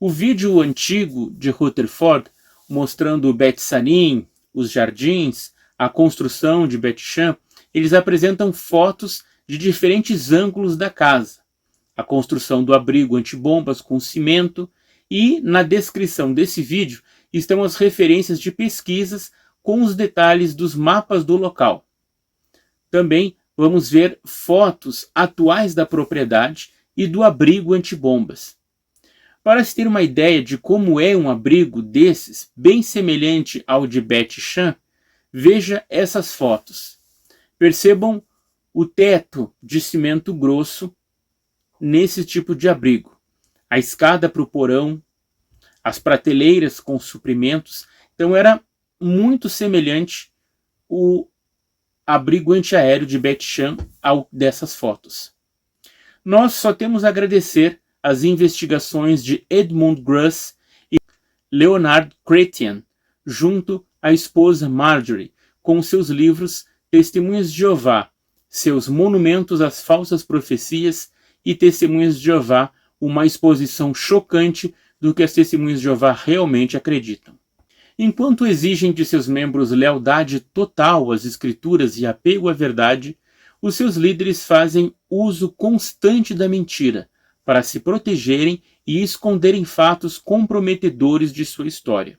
O vídeo antigo de Rutherford, mostrando Bet Sarim, os jardins, a construção de Bet Shan, eles apresentam fotos de diferentes ângulos da casa. A construção do abrigo antibombas com cimento, e na descrição desse vídeo estão as referências de pesquisas com os detalhes dos mapas do local. Também vamos ver fotos atuais da propriedade e do abrigo antibombas. Para se ter uma ideia de como é um abrigo desses, bem semelhante ao de Bet Shan, veja essas fotos. Percebam o teto de cimento grosso nesse tipo de abrigo. A escada para o porão, as prateleiras com suprimentos. Então era muito semelhante o abrigo antiaéreo de Bet Shan ao dessas fotos. Nós só temos a agradecer as investigações de Edmund Gruss e Leonard Chrétien, junto à esposa Marjorie, com seus livros Testemunhas de Jeová, seus monumentos às falsas profecias e Testemunhas de Jeová, uma exposição chocante do que as Testemunhas de Jeová realmente acreditam. Enquanto exigem de seus membros lealdade total às Escrituras e apego à verdade, os seus líderes fazem uso constante da mentira para se protegerem e esconderem fatos comprometedores de sua história.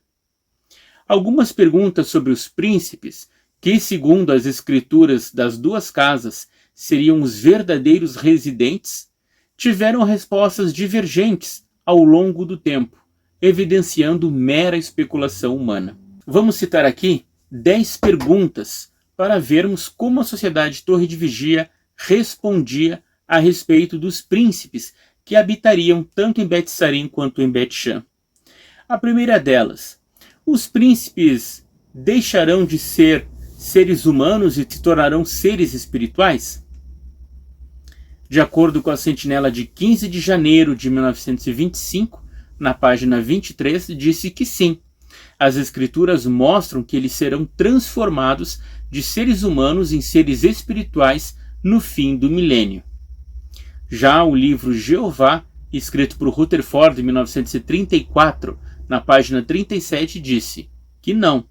Algumas perguntas sobre os príncipes, que, segundo as escrituras das duas casas, seriam os verdadeiros residentes, tiveram respostas divergentes ao longo do tempo, evidenciando mera especulação humana. Vamos citar aqui 10 perguntas para vermos como a sociedade Torre de Vigia respondia a respeito dos príncipes que habitariam tanto em Bet Sarim quanto em Bet Shan. A primeira delas: os príncipes deixarão de ser seres humanos e se tornarão seres espirituais? De acordo com a sentinela de 15 de janeiro de 1925, na página 23, disse que sim. As escrituras mostram que eles serão transformados de seres humanos em seres espirituais no fim do milênio. Já o livro Jeová, escrito por Rutherford em 1934, na página 37, disse que não.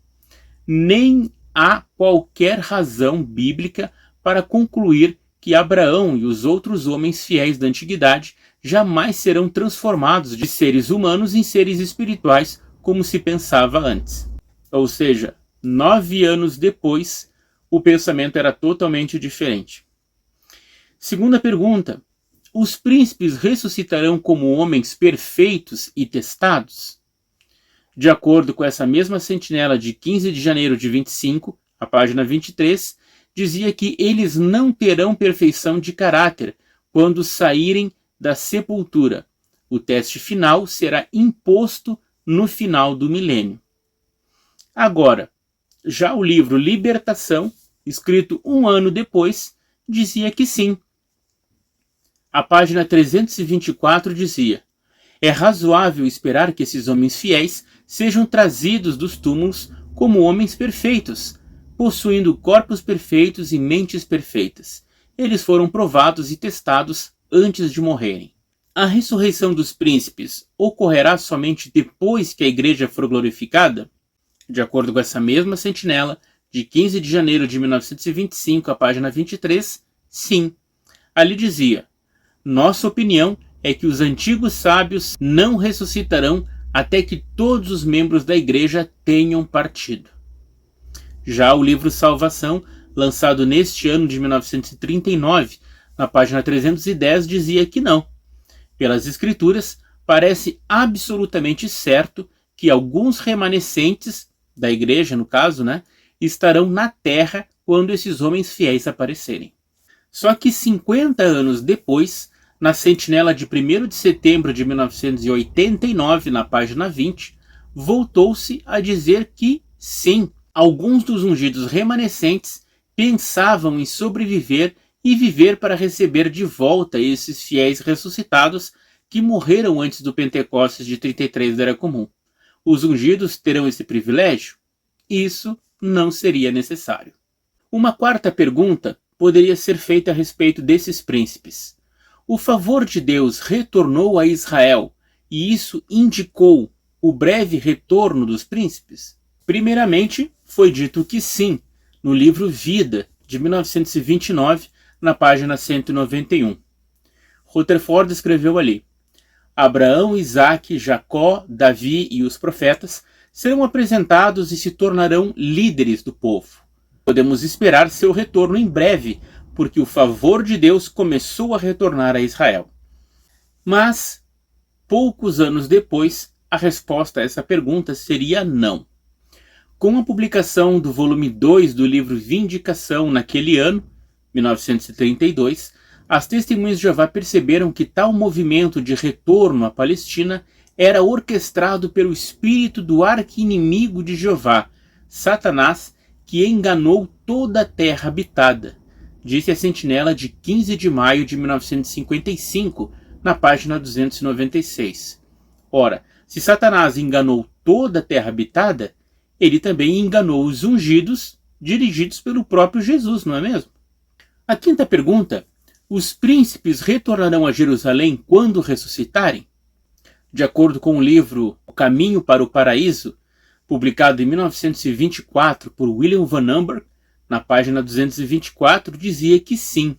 Nem há qualquer razão bíblica para concluir que Abraão e os outros homens fiéis da antiguidade jamais serão transformados de seres humanos em seres espirituais, como se pensava antes. Ou seja, 9 anos depois, o pensamento era totalmente diferente. Segunda pergunta: os príncipes ressuscitarão como homens perfeitos e testados? De acordo com essa mesma sentinela de 15 de janeiro de 25, a página 23, dizia que eles não terão perfeição de caráter quando saírem da sepultura. O teste final será imposto no final do milênio. Agora, já o livro Libertação, escrito 1 ano depois, dizia que sim. A página 324 dizia: é razoável esperar que esses homens fiéis sejam trazidos dos túmulos como homens perfeitos, possuindo corpos perfeitos e mentes perfeitas. Eles foram provados e testados antes de morrerem. A ressurreição dos príncipes ocorrerá somente depois que a igreja for glorificada? De acordo com essa mesma sentinela, de 15 de janeiro de 1925, a página 23, sim. Ali dizia: nossa opinião é que os antigos sábios não ressuscitarão até que todos os membros da igreja tenham partido. Já o livro Salvação, lançado neste ano de 1939, na página 310, dizia que não. Pelas escrituras, parece absolutamente certo que alguns remanescentes da igreja, no caso, estarão na terra quando esses homens fiéis aparecerem. Só que 50 anos depois, na sentinela de 1º de setembro de 1989, na página 20, voltou-se a dizer que sim, alguns dos ungidos remanescentes pensavam em sobreviver e viver para receber de volta esses fiéis ressuscitados que morreram antes do Pentecostes de 33 da Era Comum. Os ungidos terão esse privilégio? Isso não seria necessário. Uma quarta pergunta poderia ser feita a respeito desses príncipes. O favor de Deus retornou a Israel e isso indicou o breve retorno dos príncipes? Primeiramente, foi dito que sim, no livro Vida, de 1929, na página 191. Rutherford escreveu ali: Abraão, Isaque, Jacó, Davi e os profetas serão apresentados e se tornarão líderes do povo. Podemos esperar seu retorno em breve, porque o favor de Deus começou a retornar a Israel. Mas, poucos anos depois, a resposta a essa pergunta seria não. Com a publicação do volume 2 do livro Vindicação naquele ano, 1932, as testemunhas de Jeová perceberam que tal movimento de retorno à Palestina era orquestrado pelo espírito do arqui-inimigo de Jeová, Satanás, que enganou toda a terra habitada, disse a sentinela de 15 de maio de 1955, na página 296. Ora, se Satanás enganou toda a terra habitada, ele também enganou os ungidos, dirigidos pelo próprio Jesus, não é mesmo? A quinta pergunta: os príncipes retornarão a Jerusalém quando ressuscitarem? De acordo com o livro O Caminho para o Paraíso, publicado em 1924 por William Van Amberg, na página 224, dizia que sim.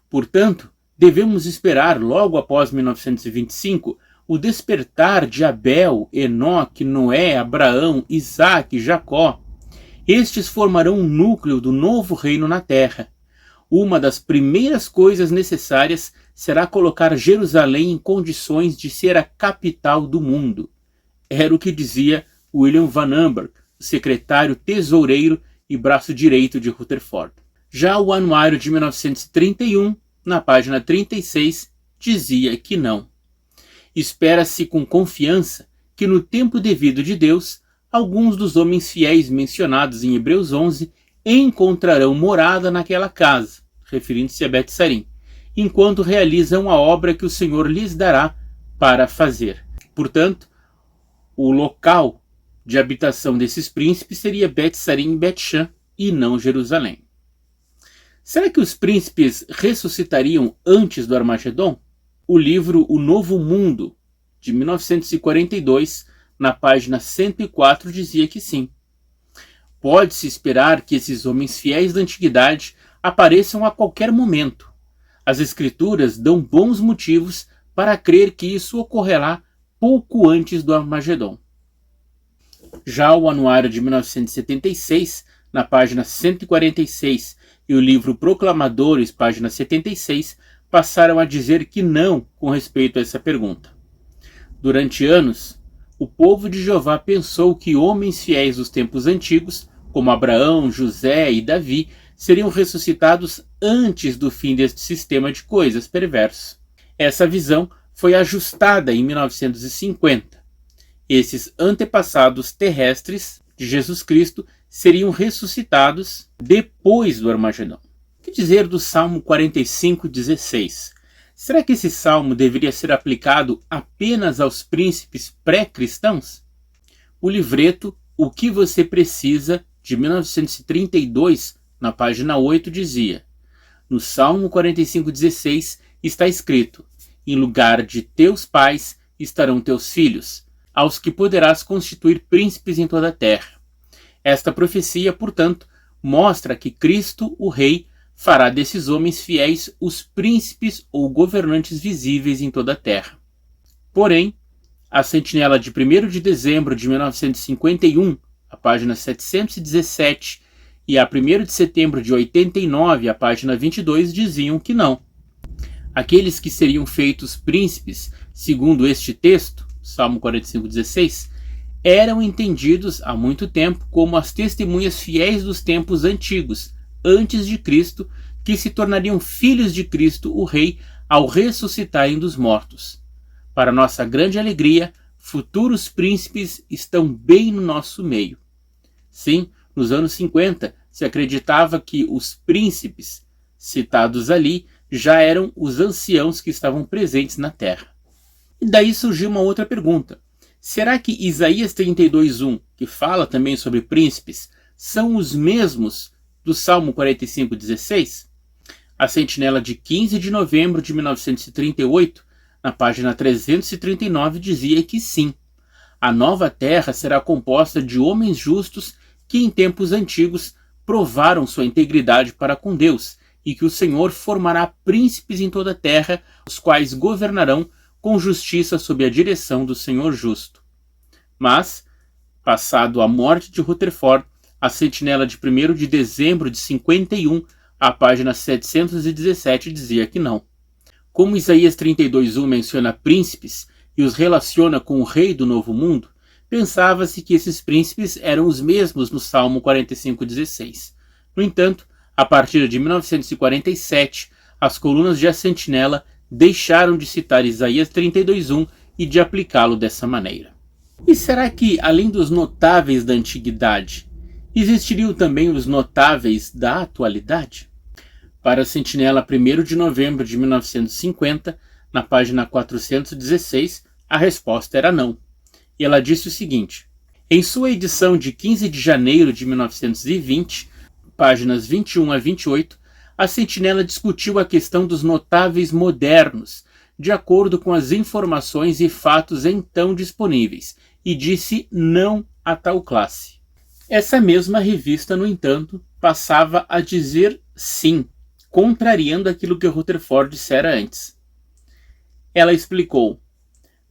Portanto, devemos esperar logo após 1925 o despertar de Abel, Enoque, Noé, Abraão, Isaque e Jacó. Estes formarão um núcleo do novo reino na terra. Uma das primeiras coisas necessárias será colocar Jerusalém em condições de ser a capital do mundo. Era o que dizia William Van Amberg, secretário tesoureiro e braço direito de Rutherford. Já o anuário de 1931, na página 36, dizia que não. Espera-se com confiança que no tempo devido de Deus, alguns dos homens fiéis mencionados em Hebreus 11 encontrarão morada naquela casa, referindo-se a Bet-Sarim, enquanto realizam a obra que o Senhor lhes dará para fazer. Portanto, o local de habitação desses príncipes seria Bet-Sarim e Bet-Shan, e não Jerusalém. Será que os príncipes ressuscitariam antes do Armagedon? O livro O Novo Mundo, de 1942, na página 104, dizia que sim. Pode-se esperar que esses homens fiéis da antiguidade apareçam a qualquer momento. As Escrituras dão bons motivos para crer que isso ocorrerá pouco antes do Armagedon. Já o anuário de 1976, na página 146, e o livro Proclamadores, página 76, passaram a dizer que não com respeito a essa pergunta. Durante anos, o povo de Jeová pensou que homens fiéis dos tempos antigos, como Abraão, José e Davi, seriam ressuscitados antes do fim deste sistema de coisas perverso. Essa visão foi ajustada em 1950. Esses antepassados terrestres de Jesus Cristo seriam ressuscitados depois do Armagedon. O que dizer do Salmo 45:16? Será que esse salmo deveria ser aplicado apenas aos príncipes pré-cristãos? O livreto O que Você Precisa, de 1932, na página 8, dizia: no Salmo 45:16 está escrito: em lugar de teus pais estarão teus filhos, aos que poderás constituir príncipes em toda a terra. Esta profecia, portanto, mostra que Cristo, o Rei, fará desses homens fiéis os príncipes ou governantes visíveis em toda a terra. Porém, a sentinela de 1º de dezembro de 1951, a página 717, e a 1º de setembro de 89, a página 22, diziam que não. Aqueles que seriam feitos príncipes, segundo este texto, Salmo 45:16, eram entendidos há muito tempo como as testemunhas fiéis dos tempos antigos, antes de Cristo, que se tornariam filhos de Cristo, o Rei, ao ressuscitarem dos mortos. Para nossa grande alegria, futuros príncipes estão bem no nosso meio. Sim, nos anos 50, se acreditava que os príncipes citados ali já eram os anciãos que estavam presentes na terra. E daí surgiu uma outra pergunta. Será que Isaías 32:1, que fala também sobre príncipes, são os mesmos do Salmo 45:16? A sentinela de 15 de novembro de 1938, na página 339, dizia que sim, a nova terra será composta de homens justos que em tempos antigos provaram sua integridade para com Deus, e que o Senhor formará príncipes em toda a terra, os quais governarão com justiça sob a direção do Senhor justo. Mas, passado a morte de Rutherford, a sentinela de 1º de dezembro de 51, a página 717, dizia que não. Como Isaías 32:1 menciona príncipes e os relaciona com o rei do Novo Mundo, pensava-se que esses príncipes eram os mesmos no Salmo 45:16. No entanto, a partir de 1947, as colunas de A Sentinela deixaram de citar Isaías 32:1 e de aplicá-lo dessa maneira. E será que, além dos notáveis da antiguidade, existiriam também os notáveis da atualidade? Para a Sentinela 1º de novembro de 1950, na página 416, a resposta era não. E ela disse o seguinte: em sua edição de 15 de janeiro de 1920, páginas 21 a 28, a Sentinela discutiu a questão dos notáveis modernos, de acordo com as informações e fatos então disponíveis, e disse não a tal classe. Essa mesma revista, no entanto, passava a dizer sim, contrariando aquilo que Rutherford dissera antes. Ela explicou: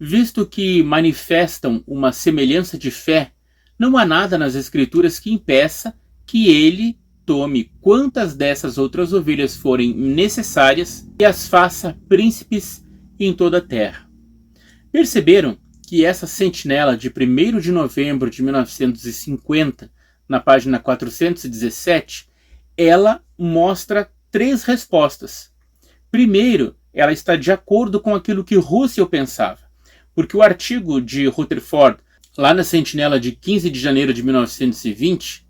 visto que manifestam uma semelhança de fé, não há nada nas Escrituras que impeça que ele tome quantas dessas outras ovelhas forem necessárias e as faça príncipes em toda a terra. Perceberam que essa sentinela de 1º de novembro de 1950, na página 417, ela mostra 3 respostas. Primeiro, ela está de acordo com aquilo que Russell pensava, porque o artigo de Rutherford, lá na Sentinela de 15 de janeiro de 1920,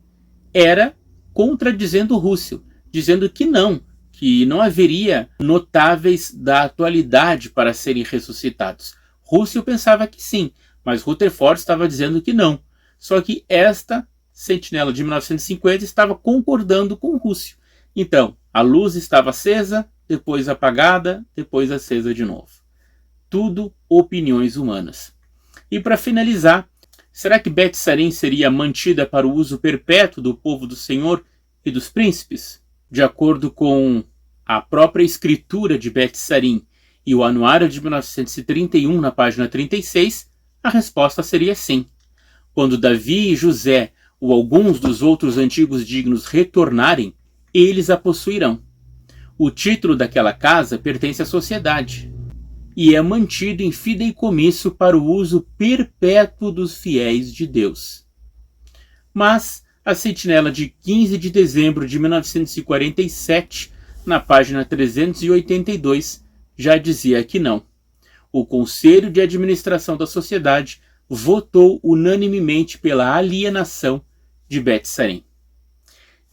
era contradizendo Russell, dizendo que não haveria notáveis da atualidade para serem ressuscitados. Russell pensava que sim, mas Rutherford estava dizendo que não. Só que esta Sentinela de 1950 estava concordando com Russell. Então, a luz estava acesa, depois apagada, depois acesa de novo. Tudo opiniões humanas. E para finalizar, será que Bet Sarim seria mantida para o uso perpétuo do povo do Senhor e dos príncipes? De acordo com a própria escritura de Bet Sarim e o Anuário de 1931, na página 36, a resposta seria sim. Quando Davi e José ou alguns dos outros antigos dignos retornarem, eles a possuirão. O título daquela casa pertence à sociedade e é mantido em fideicomisso para o uso perpétuo dos fiéis de Deus. Mas a Sentinela de 15 de dezembro de 1947, na página 382, já dizia que não. O Conselho de Administração da Sociedade votou unanimemente pela alienação de Bet Sarim.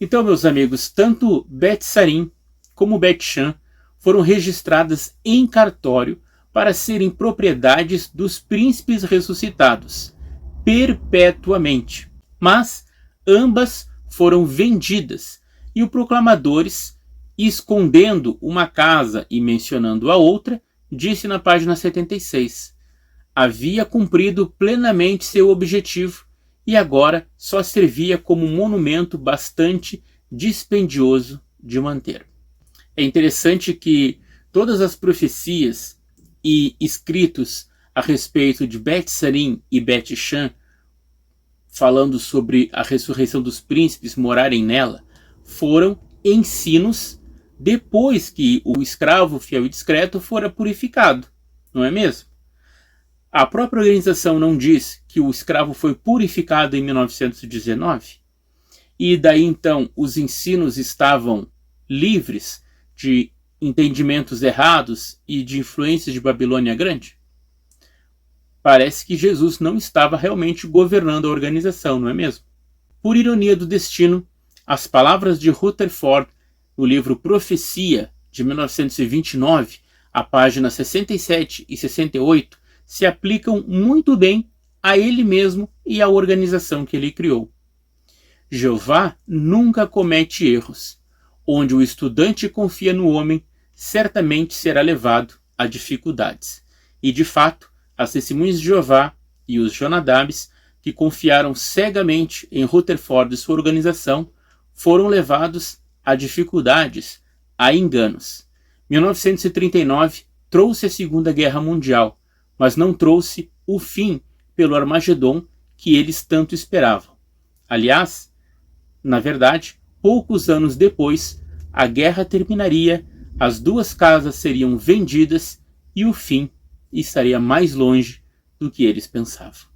Então, meus amigos, tanto Bet Sarim como Bet Shan foram registradas em cartório para serem propriedades dos príncipes ressuscitados, perpetuamente. Mas ambas foram vendidas, e o Proclamadores, escondendo uma casa e mencionando a outra, disse na página 76: havia cumprido plenamente seu objetivo e agora só servia como monumento bastante dispendioso de manter. É interessante que todas as profecias e escritos a respeito de Bet Sarim e Bet Shan, falando sobre a ressurreição dos príncipes morarem nela, foram ensinos depois que o escravo fiel e discreto fora purificado, não é mesmo? A própria organização não diz que o escravo foi purificado em 1919? E daí então os ensinos estavam livres de entendimentos errados e de influências de Babilônia Grande? Parece que Jesus não estava realmente governando a organização, não é mesmo? Por ironia do destino, as palavras de Rutherford no livro Profecia, de 1929, a páginas 67 e 68, se aplicam muito bem a ele mesmo e à organização que ele criou. Jeová nunca comete erros. Onde o estudante confia no homem, certamente será levado a dificuldades. E de fato, as testemunhas de Jeová e os Jonadabes, que confiaram cegamente em Rutherford e sua organização, foram levados a dificuldades, a enganos. 1939 trouxe a Segunda Guerra Mundial, mas não trouxe o fim pelo Armagedon que eles tanto esperavam. Aliás, na verdade, poucos anos depois, a guerra terminaria, as duas casas seriam vendidas e o fim estaria mais longe do que eles pensavam.